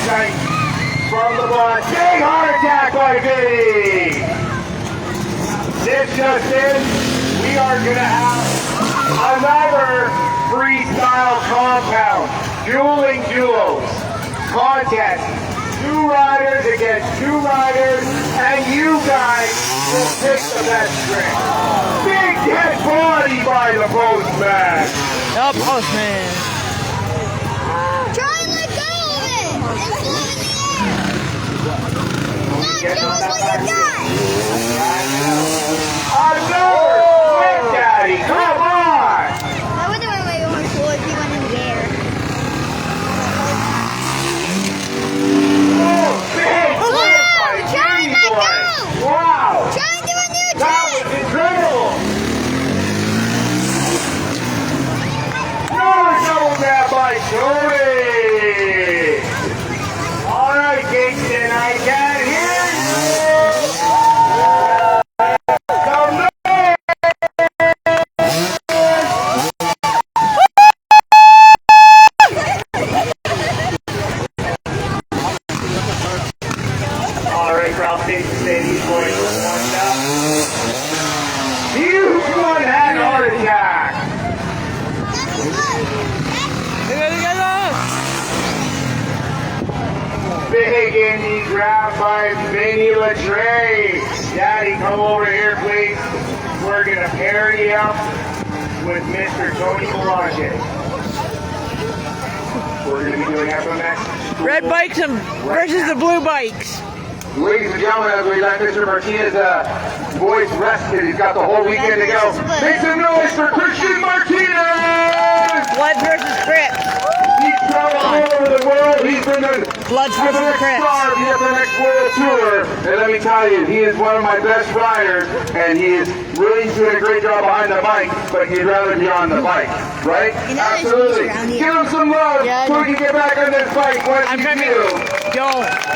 night from the block. Big heart attack by Vinny. This just in, we are going to have another freestyle compound, dueling duos contest. 2 riders against 2 riders, and you guys will pick the best trick. Big dead body by the postman. The postman. Try and let go of it and float in the air. Come on, show us what you got. Another trick, Daddy. Come on. I wonder why my own cool if he went in the air. Big flip by try and Jimmy let Boy. go. Wow. Try and do a new That trick. was incredible. Another double tap by Tony. All right, Kingston, I can hear you. Come on. All right, Ralph Dixon said he's going to warm up. Huge one had a heart attack. Big Indy grab by Vinny Latre. Daddy, come over here, please. We're going to pair you up with Mr. Tony Boulanger. We're going to be doing FMX. Red bikes versus the blue bikes. Ladies and gentlemen, as we let Mr. Martinez voice rested, he's got the whole weekend to go. Make some noise for Christian Martinez! Blood versus Crips. He's traveled all over the world. He's been the Bloods versus FMX Crips. star of the FMX World Tour. And let me tell you, he is one of my best riders, and he is really doing a great job behind the bike, but he'd rather be on the bike, right? You know, there's Absolutely. around here. Give him some love Yeah, so we can get back on this bike. What I'm did trying you to do? go.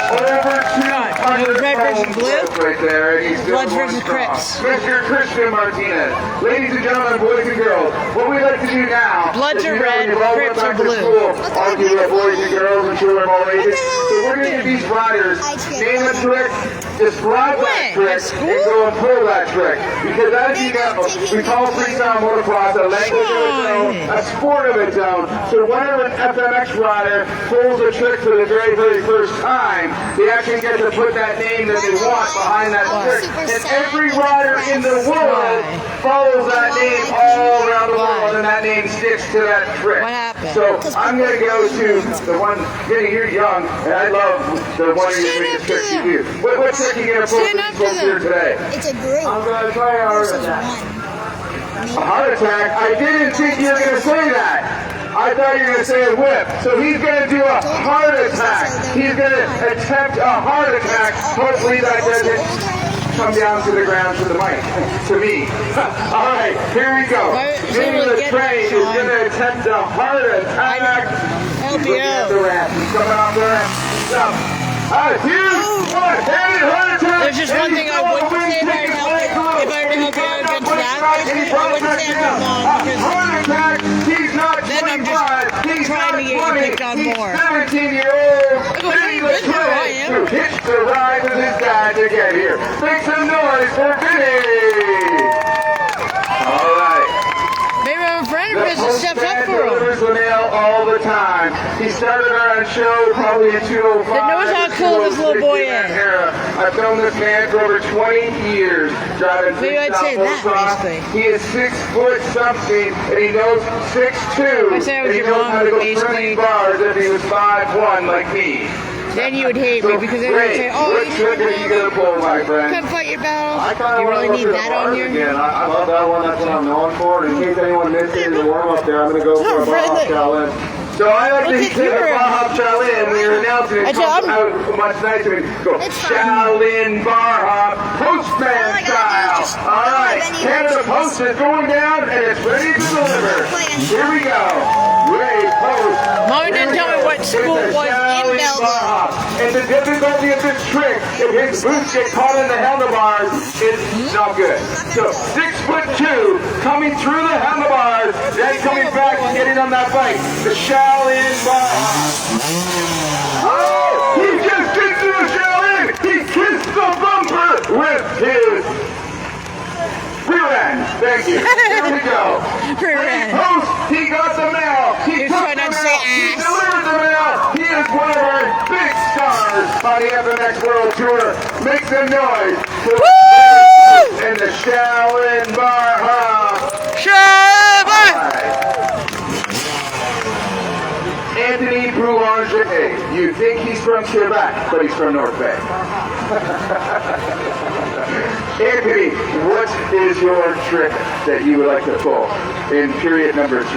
Over 200 Red versus pounds blue? right there, and he's still Bloods going versus strong. Crips. Mr. Christian Martinez. Ladies and gentlemen, boys and girls, what we like to do now Bloods is, are you know, red, you've all Crips went are back to blue. school, argue with boys and girls and children of all ages. So we're going to give these riders name a trick, describe that When? trick, At school? and go and pull that trick. Because as you know, we call freestyle motocross a language of its own, a sport of its own. So whenever an FMX rider pulls a trick for the very, very first time, they actually get to put that name that they want behind that trick. And every rider in the world follows that name all around the world, and that name sticks to that trick. What happened? So I'm going to go to the one, Vinny, you're young, and I love the one of your biggest tricks you do. What trick are you going to pull for these folks here today? It's a group I'm going to try a heart versus attack. one. A heart attack? I didn't think you were going to say that. I thought you were going to say a whip. So he's going to do a heart attack. He's going to attempt a heart attack. Hopefully that doesn't come down to the ground to the mic, to me. All right, here we go. Vinny Latre is going to attempt a heart attack. Help He's you looking at out. the ramp. He's coming off the ramp. Stop. A huge one-handed heart attack. There's just one thing I wouldn't say if I were to help you against that. I wouldn't say I'm wrong because heart attack. He's not then I'm 25. just He's trying not to get you 20. picked on He's more. 17-year-old. Look at Vinny what you did, I am. Latre who hitched the ride with his dad to get here. Make some noise for Vinny. All right. maybe my friend The just stepped up postman for him. delivers the mail all the time. He started our show probably in 205. That knows how cool this little boy 206 in that is. era. I've known this man for over 20 years, driving Maybe I'd say freestyle that, motocross. basically. He is 6 foot something, and he knows 6'2". I say I was and he your knows mom, how to go basically. 30 bars if he was 5'1" like me. Then you would hate me because then you would say, oh, what you trick are you gonna pull, my friend? come fight your battle. I kind of You want really to need go through that the on bars your... again. I love that one. That's what I'm known for. And in case anyone missed it in the warm-up there, I'm going to go for a bar hop challenge. So I like to Look at say you. the Bar Hop Shaolin. We are announcing it I tell- comes out much nicer. We go It's fine. Shaolin Bar Hop Postman All I gotta do is style. just All not right, have any Canada emergencies. Post is going down and it's ready to deliver. Plan. Here we go. Ray Post. Mommy Here didn't we tell me go. what school It's a was in Shaolin Belleville. Bar Hop. And the difficulty of this trick, if his boots get caught in the handlebars, it's not good. So 6'2", coming through the handlebars, then coming back and getting on that bike. The Shaolin Bar Hop. Oh! Thank you. Here we go. Right. Post, he got the mail. He He's took trying the not to mail. say He ass. delivered the mail. He is one of our big stars on the FMX World Tour. Make some noise. In the Shaolin Bar Hub. Anthony Boulanger. You think he's from Quebec, but he's from North Bay. Anthony, what is your trick that you would like to pull in period number 3?